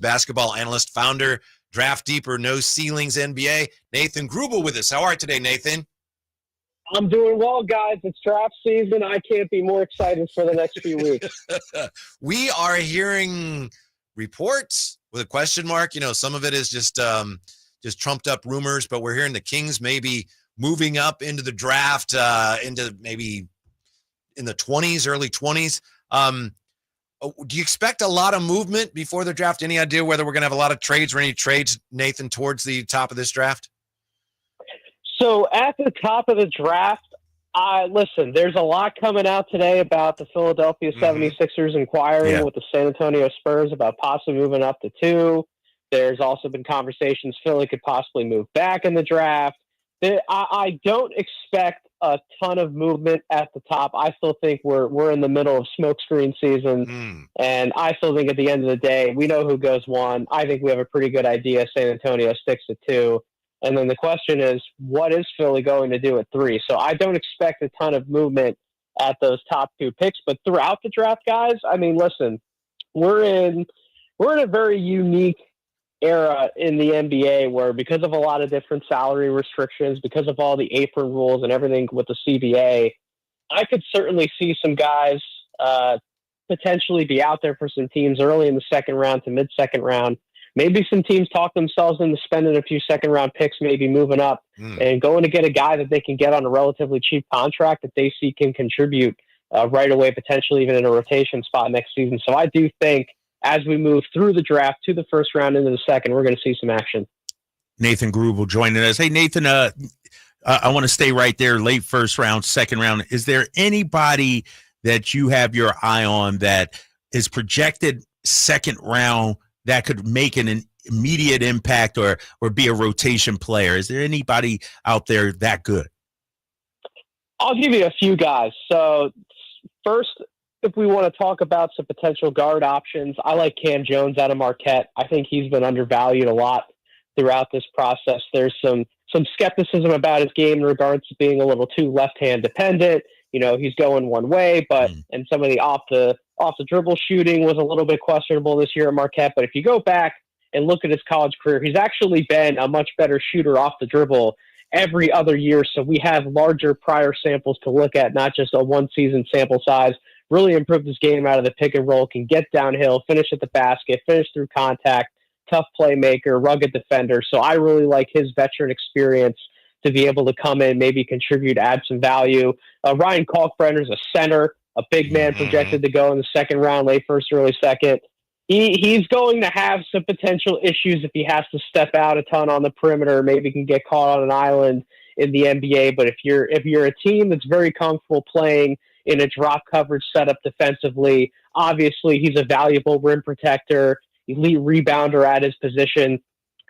basketball analyst, founder, Draft Deeper, No Ceilings NBA. Nathan Grubel with us. How are you today, Nathan? I'm doing well, guys. It's draft season. I can't be more excited for the next few weeks. We are hearing reports with a question mark. You know, some of it is just trumped up rumors, but we're hearing the Kings maybe moving up into the draft, into maybe in the 20s, early 20s. Do you expect a lot of movement before the draft? Any idea whether we're going to have a lot of trades or any trades, Nathan, towards the top of this draft? So at the top of the draft, listen, there's a lot coming out today about the Philadelphia 76ers inquiring with the San Antonio Spurs about possibly moving up to 2. There's also been conversations Philly could possibly move back in the draft. I don't expect a ton of movement at the top. I still think we're in the middle of smokescreen season, and I still think at the end of the day, we know who goes 1. I think we have a pretty good idea. San Antonio sticks at 2. And then the question is, what is Philly going to do at 3? So I don't expect a ton of movement at those top 2 picks. But throughout the draft, guys, I mean, listen, we're in a very unique era in the NBA where, because of a lot of different salary restrictions, because of all the apron rules and everything with the CBA, I could certainly see some guys potentially be out there for some teams early in the second round to mid-second round. Maybe some teams talk themselves into spending a few second-round picks, maybe moving up and going to get a guy that they can get on a relatively cheap contract that they see can contribute right away, potentially even in a rotation spot next season. So I do think as we move through the draft to the first round into the second, we're going to see some action. Nathan Grubel joining us. Hey, Nathan, I want to stay right there, late first round, second round. Is there anybody that you have your eye on that is projected second round that could make an immediate impact or be a rotation player? Is there anybody out there that good? I'll give you a few guys. So first, if we want to talk about some potential guard options, I like Cam Jones out of Marquette. I think he's been undervalued a lot throughout this process. There's some skepticism about his game in regards to being a little too left-hand dependent. You know, he's going one way, but and some of the off the dribble shooting was a little bit questionable this year at Marquette. But if you go back and look at his college career, he's actually been a much better shooter off the dribble every other year. So we have larger prior samples to look at, not just a one-season sample size. Really improved his game out of the pick and roll, can get downhill, finish at the basket, finish through contact, tough playmaker, rugged defender. So I really like his veteran experience to be able to come in, maybe contribute, add some value. Ryan Kalkbrenner's a center, a big man projected to go in the second round, late first, early second. He's going to have some potential issues if he has to step out a ton on the perimeter, maybe can get caught on an island in the NBA. But if you're a team that's very comfortable playing in a drop coverage setup defensively, obviously he's a valuable rim protector, elite rebounder at his position,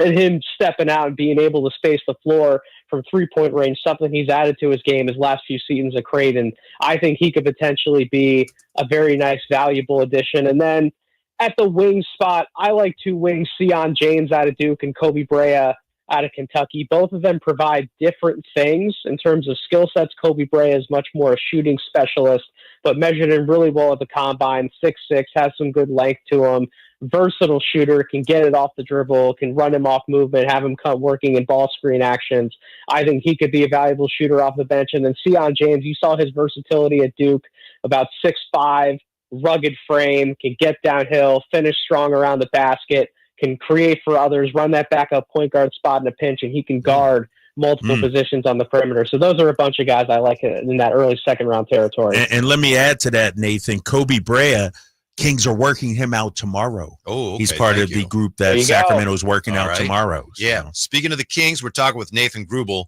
and him stepping out and being able to space the floor from three-point range, something he's added to his game his last few seasons at Creighton. I think he could potentially be a very nice, valuable addition. And then at the wing spot, I like 2 wings, Sion James out of Duke and Kobe Brea out of Kentucky. Both of them provide different things in terms of skill sets. Kobe Brea is much more a shooting specialist, but measured in really well at the combine, 6'6", has some good length to him. Versatile shooter, can get it off the dribble, can run him off movement, have him come working in ball screen actions. I think he could be a valuable shooter off the bench. And then Sion James, you saw his versatility at Duke, about 6'5", rugged frame, can get downhill, finish strong around the basket, can create for others, run that backup point guard spot in a pinch, and he can guard multiple positions on the perimeter. So those are a bunch of guys I like in that early second round territory. And let me add to that, Nathan, Kobe Brea, Kings are working him out tomorrow. Oh, okay. He's part of the group that Sacramento is working out tomorrow. So. Yeah. Speaking of the Kings, we're talking with Nathan Grubel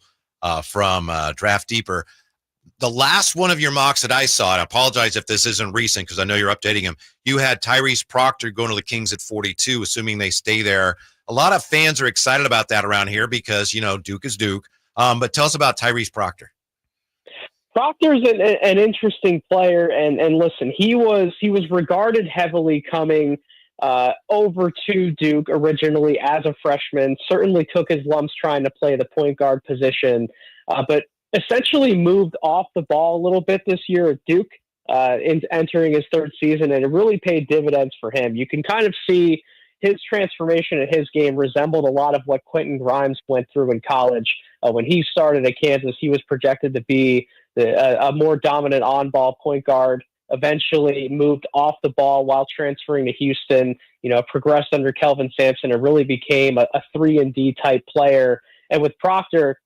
from Draft Deeper. The last one of your mocks that I saw, and I apologize if this isn't recent because I know you're updating him, you had Tyrese Proctor going to the Kings at 42, assuming they stay there. A lot of fans are excited about that around here because, you know, Duke is Duke. But tell us about Tyrese Proctor. Proctor's an interesting player, and listen, he was regarded heavily coming over to Duke originally as a freshman. Certainly took his lumps trying to play the point guard position, but essentially moved off the ball a little bit this year at Duke, entering his third season, and it really paid dividends for him. You can kind of see his transformation in his game resembled a lot of what Quentin Grimes went through in college. When he started at Kansas, he was projected to be a more dominant on-ball point guard, eventually moved off the ball while transferring to Houston, progressed under Kelvin Sampson and really became a 3-and-D type player. And with Proctor,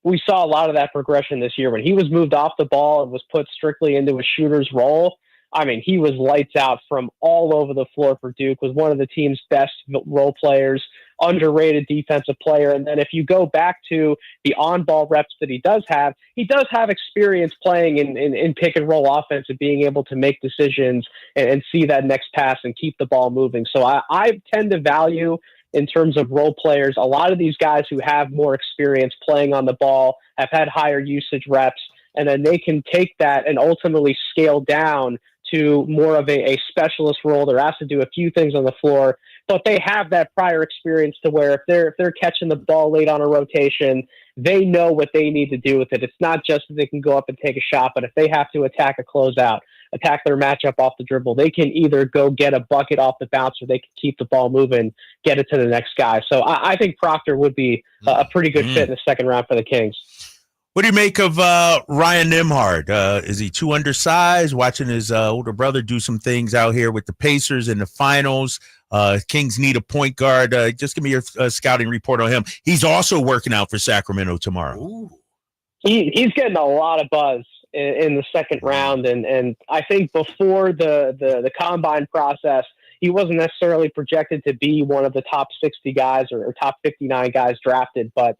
we saw a lot of that progression this year. When he was moved off the ball and was put strictly into a shooter's role, I mean, he was lights out from all over the floor for Duke, was one of the team's best role players, underrated defensive player. And then if you go back to the on-ball reps that he does have experience playing in pick-and-roll offense and being able to make decisions and see that next pass and keep the ball moving. So I tend to value, in terms of role players, a lot of these guys who have more experience playing on the ball, have had higher usage reps, and then they can take that and ultimately scale down to more of a specialist role. They're asked to do a few things on the floor, but they have that prior experience to where if they're catching the ball late on a rotation, they know what they need to do with it. It's not just that they can go up and take a shot, but if they have to attack a closeout, attack their matchup off the dribble, they can either go get a bucket off the bounce or they can keep the ball moving, get it to the next guy. So I think Proctor would be a pretty good fit in the second round for the Kings. What do you make of Ryan Nembhard? Is he too undersized? Watching his older brother do some things out here with the Pacers in the finals. Kings need a point guard. Just give me your scouting report on him. He's also working out for Sacramento tomorrow. Ooh. He's getting a lot of buzz in the second round, and I think before the combine process, he wasn't necessarily projected to be one of the top 60 guys or top 59 guys drafted, but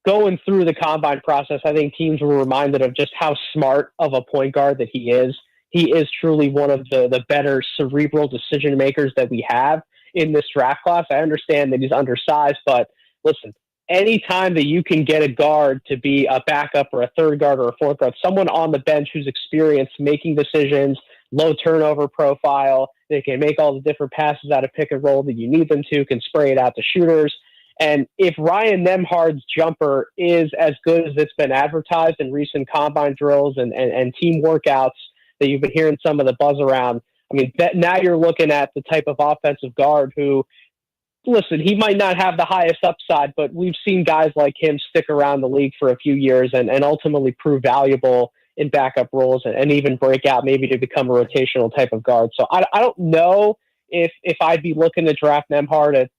going through the combine process, I think teams were reminded of just how smart of a point guard that he is. He is truly one of the better cerebral decision makers that we have in this draft class. I understand that he's undersized, but listen, anytime that you can get a guard to be a backup or a third guard or a fourth guard, someone on the bench who's experienced making decisions, low turnover profile, they can make all the different passes out of pick and roll that you need them to, can spray it out to shooters. And if Ryan Nembhard's jumper is as good as it's been advertised in recent combine drills and team workouts that you've been hearing some of the buzz around, I mean, now you're looking at the type of offensive guard who, listen, he might not have the highest upside, but we've seen guys like him stick around the league for a few years and ultimately prove valuable in backup roles and even break out maybe to become a rotational type of guard. So I don't know if I'd be looking to draft Nembhard at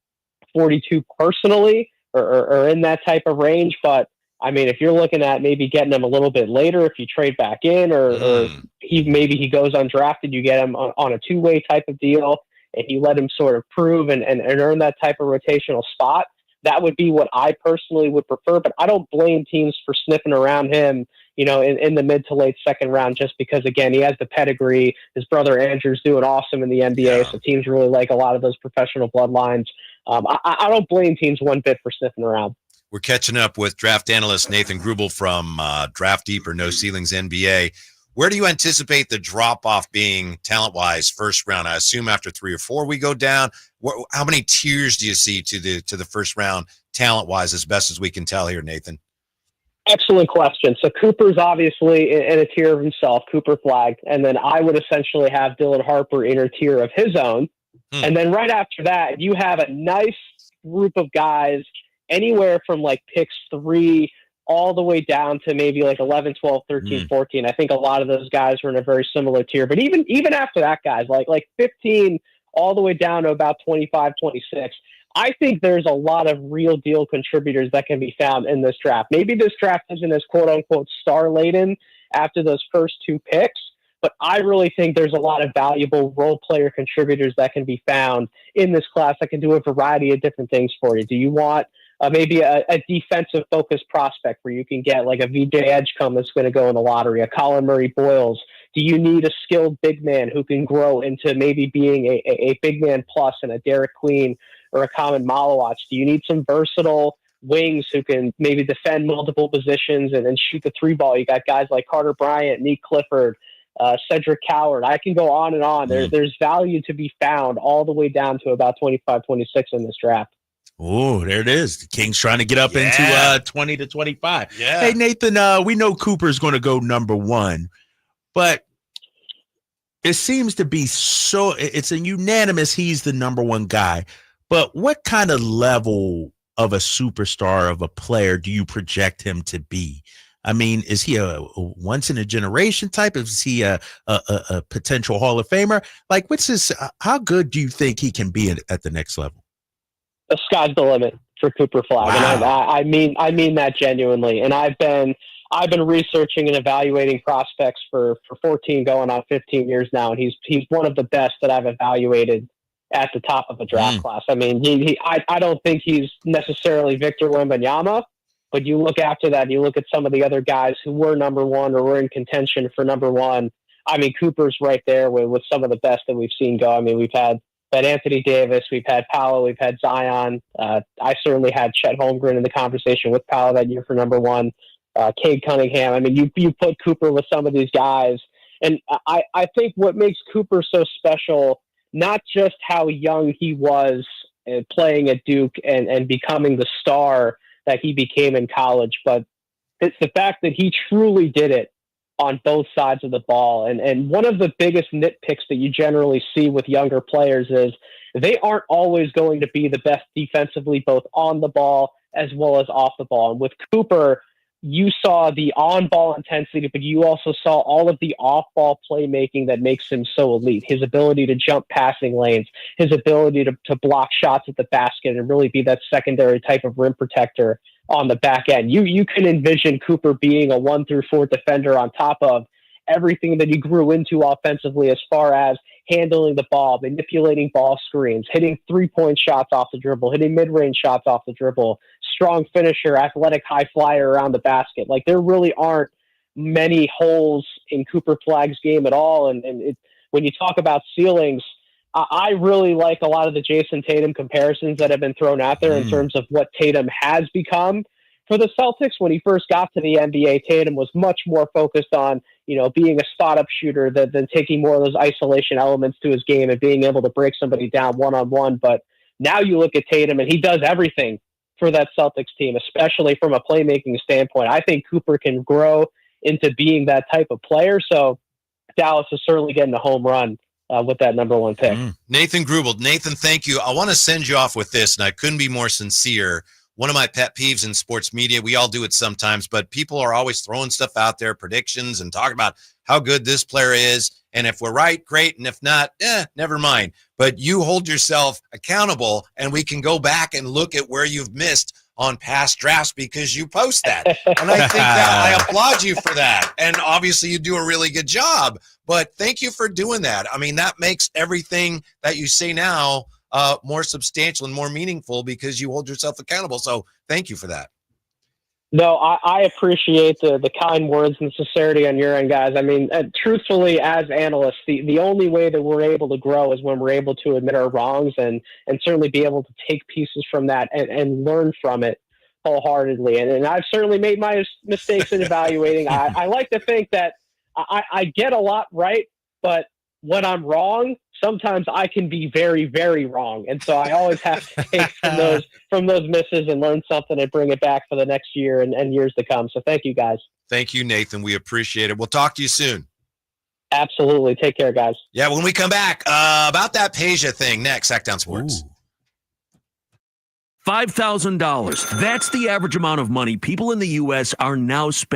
42 personally or in that type of range. But I mean, if you're looking at maybe getting him a little bit later, if you trade back in or he goes undrafted, you get him on a two-way type of deal and you let him sort of prove and earn that type of rotational spot, that would be what I personally would prefer. But I don't blame teams for sniffing around him, in the mid to late second round, just because, again, he has the pedigree. His brother Andrew's doing awesome in the NBA, so teams really like a lot of those professional bloodlines. I don't blame teams one bit for sniffing around. We're catching up with draft analyst Nathan Grubel from Draft Deep or No Ceilings NBA. Where do you anticipate the drop-off being talent-wise first round? I assume after 3 or 4 we go down. How many tiers do you see to the first round talent-wise, as best as we can tell here, Nathan? Excellent question. So Cooper's obviously in a tier of himself, Cooper Flagg, and then I would essentially have Dylan Harper in a tier of his own. And then right after that, you have a nice group of guys anywhere from like picks 3 all the way down to maybe like 11, 12, 13, 14. I think a lot of those guys were in a very similar tier. But even after that, guys, like 15 all the way down to about 25, 26, I think there's a lot of real deal contributors that can be found in this draft. Maybe this draft isn't as quote unquote star laden after those first 2 picks, but I really think there's a lot of valuable role player contributors that can be found in this class that can do a variety of different things for you. Do you want maybe a defensive focused prospect where you can get like a VJ Edgecombe that's going to go in the lottery, a Colin Murray Boyles? Do you need a skilled big man who can grow into maybe being a big man plus and a Derek Queen or a Common Malawatch? Do you need some versatile wings who can maybe defend multiple positions and shoot the 3 ball? You got guys like Carter Bryant, Nick Clifford, Cedric Coward. I can go on and on. There's value to be found all the way down to about 25, 26 in this draft. Oh, there it is. The Kings trying to get up into 20 to 25. Yeah. Hey, Nathan, we know Cooper's going to go number 1, but it seems to be it's a unanimous he's the number 1 guy. but what kind of level of a superstar of a player do you project him to be? I mean, is he a once in a generation type? Is he a potential Hall of Famer? Like, what's his? How good do you think he can be at the next level? The sky's the limit for Cooper Flagg, Wow. and I mean that genuinely. And I've been researching and evaluating prospects for 14 going on 15 years now, and he's one of the best that I've evaluated at the top of a draft class. I mean, I don't think he's necessarily Victor Wembanyama, but you look after that, you look at some of the other guys who were number one or were in contention for number one. I mean, Cooper's right there with some of the best that we've seen go. I mean, we've had Anthony Davis, we've had Paolo, we've had Zion. I certainly had Chet Holmgren in the conversation with Paolo that year for number one. Cade Cunningham. I mean, you put Cooper with some of these guys. And I think what makes Cooper so special, not just how young he was playing at Duke and becoming the star that he became in college, but it's the fact that he truly did it on both sides of the ball. And one of the biggest nitpicks that you generally see with younger players is they aren't always going to be the best defensively, both on the ball as well as off the ball. And with Cooper, you saw the on-ball intensity, but you also saw all of the off-ball playmaking that makes him so elite. His ability to jump passing lanes, his ability to block shots at the basket and really be that secondary type of rim protector on the back end. You can envision Cooper being a 1 through 4 defender on top of everything that he grew into offensively as far as handling the ball, manipulating ball screens, hitting three-point shots off the dribble, hitting mid-range shots off the dribble, strong finisher, athletic high flyer around the basket. Like, there really aren't many holes in Cooper Flagg's game at all. When you talk about ceilings, I really like a lot of the Jason Tatum comparisons that have been thrown out there in terms of what Tatum has become for the Celtics. When he first got to the NBA, Tatum was much more focused on, being a spot-up shooter than taking more of those isolation elements to his game and being able to break somebody down one-on-one. But now you look at Tatum, and he does everything for that Celtics team, especially from a playmaking standpoint. I think Cooper can grow into being that type of player. So Dallas is certainly getting a home run with that number one pick. Nathan Grubel. Nathan, thank you. I want to send you off with this, and I couldn't be more sincere. One of my pet peeves in sports media, we all do it sometimes, but people are always throwing stuff out there, predictions, and talking about how good this player is. And if we're right, great. And if not, never mind. But you hold yourself accountable, and we can go back and look at where you've missed on past drafts because you post that. And I think that I applaud you for that. And obviously you do a really good job, but thank you for doing that. I mean, that makes everything that you say now more substantial and more meaningful because you hold yourself accountable. So thank you for that. No, I appreciate the kind words and sincerity on your end, guys. I mean, truthfully, as analysts, the only way that we're able to grow is when we're able to admit our wrongs and certainly be able to take pieces from that and learn from it wholeheartedly. And I've certainly made my mistakes in evaluating. I like to think that I get a lot right, but when I'm wrong, sometimes I can be very, very wrong. And so I always have to take from those misses and learn something and bring it back for the next year and years to come. So thank you, guys. Thank you, Nathan. We appreciate it. We'll talk to you soon. Absolutely. Take care, guys. Yeah, when we come back, about that Peja thing next, Sactown Sports. $5,000. That's the average amount of money people in the U.S. are now spending